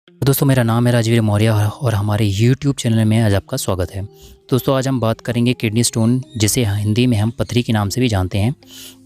दोस्तों, मेरा नाम है राजवीर मौर्य और हमारे यूट्यूब चैनल में आज आपका स्वागत है। दोस्तों, आज हम बात करेंगे किडनी स्टोन, जिसे हिंदी में हम पथरी के नाम से भी जानते हैं।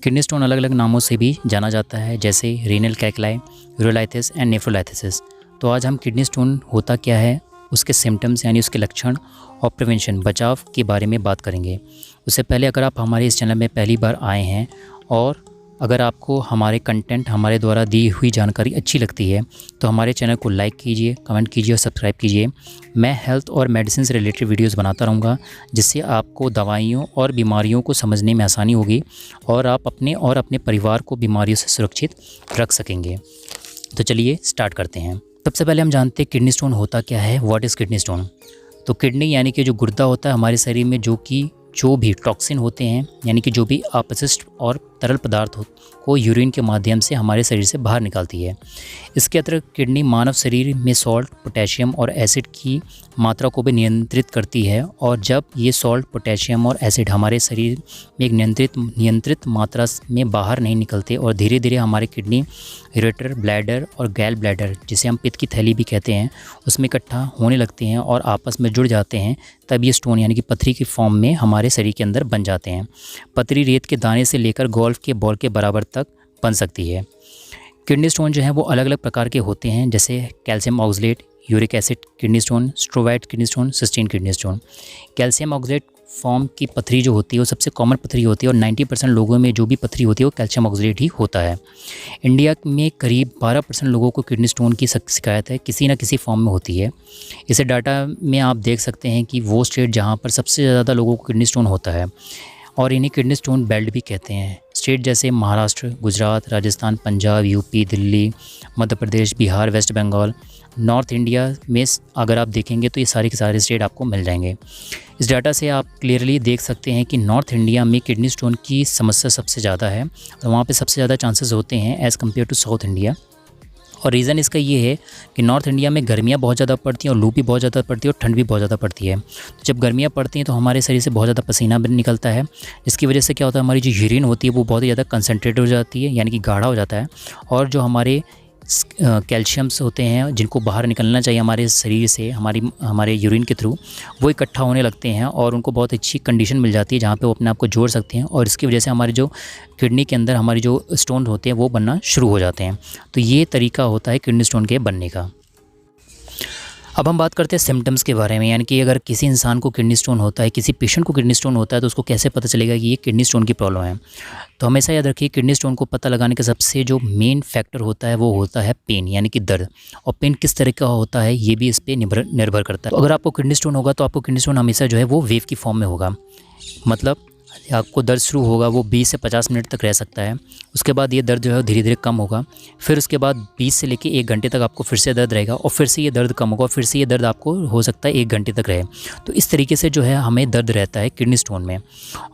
किडनी स्टोन अलग अलग नामों से भी जाना जाता है, जैसे रीनल कैकलाई, यूरोलाइथिस एंड नेफ्रोलाइथिस। तो आज हम किडनी स्टोन होता क्या है, उसके सिम्टम्स यानी उसके लक्षण और प्रिवेंशन बचाव के बारे में बात करेंगे। उससे पहले अगर आप हमारे इस चैनल में पहली बार आए हैं और अगर आपको हमारे कंटेंट, हमारे द्वारा दी हुई जानकारी अच्छी लगती है तो हमारे चैनल को लाइक कीजिए, कमेंट कीजिए और सब्सक्राइब कीजिए। मैं हेल्थ और मेडिसिन से रिलेटेड वीडियोस बनाता रहूँगा, जिससे आपको दवाइयों और बीमारियों को समझने में आसानी होगी और आप अपने और अपने परिवार को बीमारियों से सुरक्षित रख सकेंगे। तो चलिए स्टार्ट करते हैं। सबसे पहले हम जानते हैं किडनी स्टोन होता क्या है। What is kidney stone? तो किडनी यानी कि जो गुर्दा होता है हमारे शरीर में, जो भी टॉक्सिन होते हैं यानी कि जो भी अपशिष्ट और तरल पदार्थ को यूरिन के माध्यम से हमारे शरीर से बाहर निकालती है। इसके अतिरिक्त किडनी मानव शरीर में सॉल्ट, पोटेशियम और एसिड की मात्रा को भी नियंत्रित करती है, और जब ये सॉल्ट, पोटेशियम और एसिड हमारे शरीर में एक नियंत्रित मात्रा में बाहर नहीं निकलते और धीरे धीरे हमारे किडनी, यूरेटर, ब्लैडर और गैल ब्लैडर, जिसे हम पित्त की थैली भी कहते हैं, उसमें इकट्ठा होने लगते हैं और आपस में जुड़ जाते हैं, तब ये स्टोन यानी कि पथरी की फॉर्म में हमारे शरीर के अंदर बन जाते हैं। पथरी रेत के दाने से लेकर गोल्फ के बॉल के बराबर तक बन सकती है। किडनी स्टोन जो है वो अलग अलग प्रकार के होते हैं, जैसे calcium oxalate, uric acid kidney stone, struvite kidney stone, cystine kidney stone. Calcium oxalate form की पथरी जो होती है वो सबसे कॉमन पथरी होती है और 90% लोगों में जो भी पथरी होती है वो कैल्शियम ऑक्सलेट ही होता है। इंडिया में करीब 12% लोगों को किडनी स्टोन की शिकायत है, किसी न किसी फॉर्म में होती है। इसे डाटा में आप देख सकते हैं कि वो स्टेट जहाँ पर सबसे ज़्यादा लोगों को किडनी स्टोन होता है, और इन्हें किडनी स्टोन बेल्ट भी कहते हैं। स्टेट जैसे Maharashtra, Gujarat, Rajasthan, Punjab, UP, Delhi, Madhya Pradesh, Bihar, West Bengal, North India में अगर आप देखेंगे तो ये सारे के सारे स्टेट आपको मिल जाएंगे। इस डाटा से आप क्लियरली देख सकते हैं कि नॉर्थ इंडिया में किडनी स्टोन की समस्या सबसे ज़्यादा है और वहाँ पे सबसे ज़्यादा चांसेस होते हैं as compare to South India. और रीज़न इसका ये है कि नॉर्थ इंडिया में गर्मियाँ बहुत ज़्यादा पड़ती हैं और लू भी बहुत ज़्यादा पड़ती है और ठंड भी बहुत ज़्यादा पड़ती है। तो जब गर्मियाँ पड़ती हैं तो हमारे शरीर से बहुत ज़्यादा पसीना भी निकलता है, जिसकी वजह से क्या होता है, हमारी जो यूरिन होती है वो बहुत ही ज़्यादा कंसनट्रेट हो जाती है, यानी कि गाढ़ा हो जाता है, और जो हमारे कैल्शियम्स होते हैं जिनको बाहर निकलना चाहिए हमारे शरीर से हमारे यूरिन के थ्रू, वो इकट्ठा होने लगते हैं और उनको बहुत अच्छी कंडीशन मिल जाती है जहाँ पे वो अपने आप को जोड़ सकते हैं, और इसकी वजह से हमारी जो किडनी के अंदर हमारी जो स्टोन होते हैं वो बनना शुरू हो जाते हैं। तो ये तरीका होता है किडनी स्टोन के बनने का। अब हम बात करते हैं सिम्टम्स के बारे में, यानी कि अगर किसी इंसान को किडनी स्टोन होता है, किसी पेशेंट को किडनी स्टोन होता है, तो उसको कैसे पता चलेगा कि ये किडनी स्टोन की प्रॉब्लम है। तो हमेशा याद रखिए, किडनी स्टोन को पता लगाने का सबसे जो मेन फैक्टर होता है वो होता है पेन, यानी कि दर्द। और पेन किस तरह का होता है ये भी इस पर निर्भर करता है। तो अगर आपको किडनी स्टोन होगा तो आपको किडनी स्टोन हमेशा जो है वो वेव की फॉर्म में होगा, मतलब आपको दर्द शुरू होगा वो 20 से 50 मिनट तक रह सकता है। उसके बाद ये दर्द जो है धीरे धीरे कम होगा, फिर उसके बाद 20 से लेकर 1 घंटे तक आपको फिर से दर्द रहेगा और फिर से ये दर्द कम होगा और फिर से ये दर्द आपको हो सकता है 1 घंटे तक रहे। तो इस तरीके से जो है हमें दर्द रहता है किडनी स्टोन में।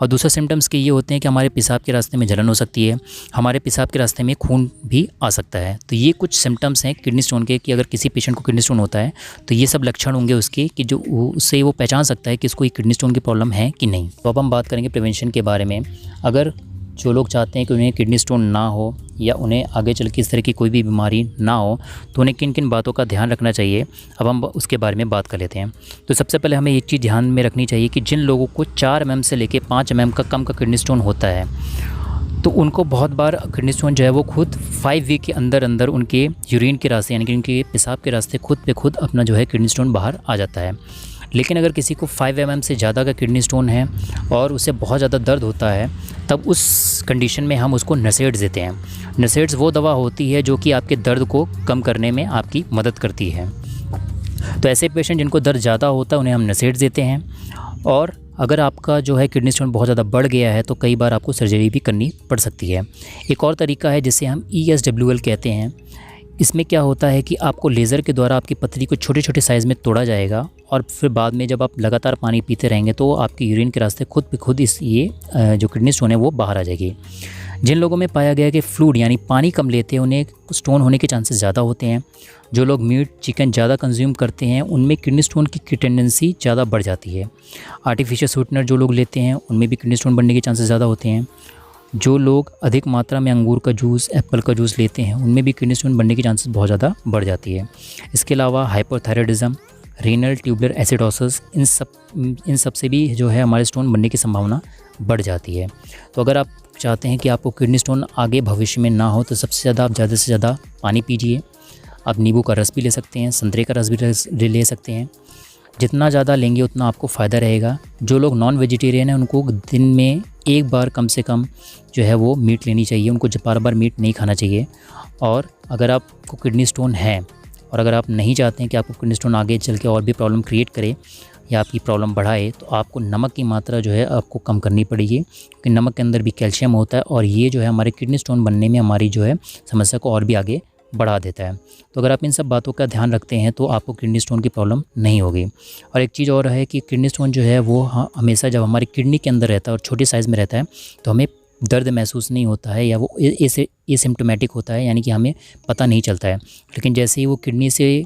और दूसरा सिम्टम्स के ये होते हैं कि हमारे पेशाब के रास्ते में जलन हो सकती है, हमारे पेशाब के रास्ते में खून भी आ सकता है। तो ये कुछ सिम्टम्स हैं किडनी स्टोन के, कि अगर किसी पेशेंट को किडनी स्टोन होता है तो ये सब लक्षण होंगे उसके, कि जो उससे वो पहचान सकता है कि इसको किडनी स्टोन की प्रॉब्लम है कि नहीं। तो अब हम बात करेंगे प्रिवेंशन के बारे में। अगर जो लोग चाहते हैं कि उन्हें किडनी स्टोन ना हो या उन्हें आगे चल के इस तरह की कोई भी बीमारी ना हो, तो उन्हें किन किन बातों का ध्यान रखना चाहिए, अब हम उसके बारे में बात कर लेते हैं। तो सबसे पहले हमें एक चीज़ ध्यान में रखनी चाहिए कि जिन लोगों को 4 mm से लेकर 5 mm का कम का किडनी स्टोन होता है, तो उनको बहुत बार किडनी स्टोन जो है वो खुद 5 वीक के अंदर अंदर उनके यूरिन के रास्ते यानी कि उनके पेशाब के रास्ते खुद पे खुद अपना जो है किडनी स्टोन बाहर आ जाता है। लेकिन अगर किसी को 5 mm से ज़्यादा का किडनी स्टोन है और उसे बहुत ज़्यादा दर्द होता है, तब उस कंडीशन में हम उसको नसेड्स देते हैं। नसेड्स वो दवा होती है जो कि आपके दर्द को कम करने में आपकी मदद करती है। तो ऐसे पेशेंट जिनको दर्द ज़्यादा होता है उन्हें हम नसेड्स देते हैं। और अगर आपका जो है किडनी स्टोन बहुत ज़्यादा बढ़ गया है तो कई बार आपको सर्जरी भी करनी पड़ सकती है। एक और तरीका है जिसे हम ESWL कहते हैं। इसमें क्या होता है कि आपको लेज़र के द्वारा आपकी पथरी को छोटे छोटे साइज़ में तोड़ा जाएगा और फिर बाद में जब आप लगातार पानी पीते रहेंगे तो आपके यूरिन के रास्ते खुद पे खुद ये जो किडनी स्टोन है वो बाहर आ जाएगी। जिन लोगों में पाया गया कि फ्लूइड यानी पानी कम लेते हैं उन्हें स्टोन होने के चांसेस ज़्यादा होते हैं। जो लोग मीट, चिकन ज़्यादा कंज्यूम करते हैं उनमें किडनी स्टोन की टेंडेंसी ज़्यादा बढ़ जाती है। आर्टिफिशियल स्वीटनर जो लोग लेते हैं उनमें भी किडनी स्टोन बनने के चांसेस ज़्यादा होते हैं। जो लोग अधिक मात्रा में अंगूर का जूस, एप्पल का जूस लेते हैं उनमें भी किडनी स्टोन बनने की चांसेस बहुत ज़्यादा बढ़ जाती है। इसके अलावा हाइपोथायराइडिज्म, रीनल ट्यूबुलर एसिडोसिस, इन सब से भी जो है हमारे स्टोन बनने की संभावना बढ़ जाती है। तो अगर आप चाहते हैं कि आपको किडनी स्टोन आगे भविष्य में ना हो तो सबसे ज़्यादा आप ज़्यादा से ज़्यादा पानी पीजिए। आप नींबू का रस भी ले सकते हैं, संतरे का रस भी ले सकते हैं। जितना ज़्यादा लेंगे उतना आपको फ़ायदा रहेगा। जो लोग नॉन वेजिटेरियन हैं उनको दिन में एक बार कम से कम जो है वो मीट लेनी चाहिए, उनको बार बार मीट नहीं खाना चाहिए। और अगर आपको किडनी स्टोन है और अगर आप नहीं चाहते हैं कि आपको किडनी स्टोन आगे चल के और भी प्रॉब्लम क्रिएट करे या आपकी प्रॉब्लम बढ़ाए, तो आपको नमक की मात्रा जो है आपको कम करनी पड़ेगी, क्योंकि नमक के अंदर भी कैल्शियम होता है और ये जो है हमारे किडनी स्टोन बनने में हमारी जो है समस्या को और भी आगे बढ़ा देता है। तो अगर आप इन सब बातों का ध्यान रखते हैं तो आपको किडनी स्टोन की प्रॉब्लम नहीं होगी। और एक चीज़ और है कि किडनी स्टोन जो है वो हमेशा जब हमारी किडनी के अंदर रहता है और छोटे साइज़ में रहता है तो हमें दर्द महसूस नहीं होता है या वो एसिम्प्टोमेटिक होता है, यानी कि हमें पता नहीं चलता है। लेकिन जैसे ही वो किडनी से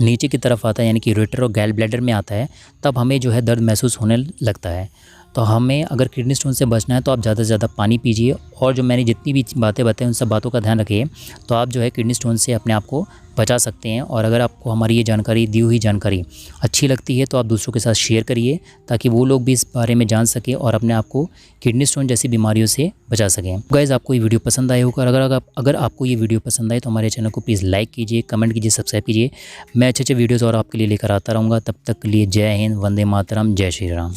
नीचे की तरफ आता है यानी कि यूरेटर और गैल ब्लैडर में आता है तब हमें जो है दर्द महसूस होने लगता है। तो हमें अगर किडनी स्टोन से बचना है तो आप ज़्यादा से ज़्यादा पानी पीजिए और जो मैंने जितनी भी बातें बताई उन सब बातों का ध्यान रखिए, तो आप जो है किडनी स्टोन से अपने आप को बचा सकते हैं। और अगर आपको हमारी ये जानकारी, दी हुई जानकारी अच्छी लगती है तो आप दूसरों के साथ शेयर करिए ताकि वो लोग भी इस बारे में जान सकें और अपने आप को किडनी स्टोन जैसी बीमारियों से बचा सकें। गाइज़, आपको ये वीडियो पसंद आया होगा। अगर आपको ये वीडियो पसंद आए तो हमारे चैनल को प्लीज़ लाइक कीजिए, कमेंट कीजिए, सब्सक्राइब कीजिए। मैं अच्छे वीडियोज़ और आपके लिए लेकर आता रहूँगा। तब तक के लिए जय हिंद, वंदे मातरम, जय श्री राम।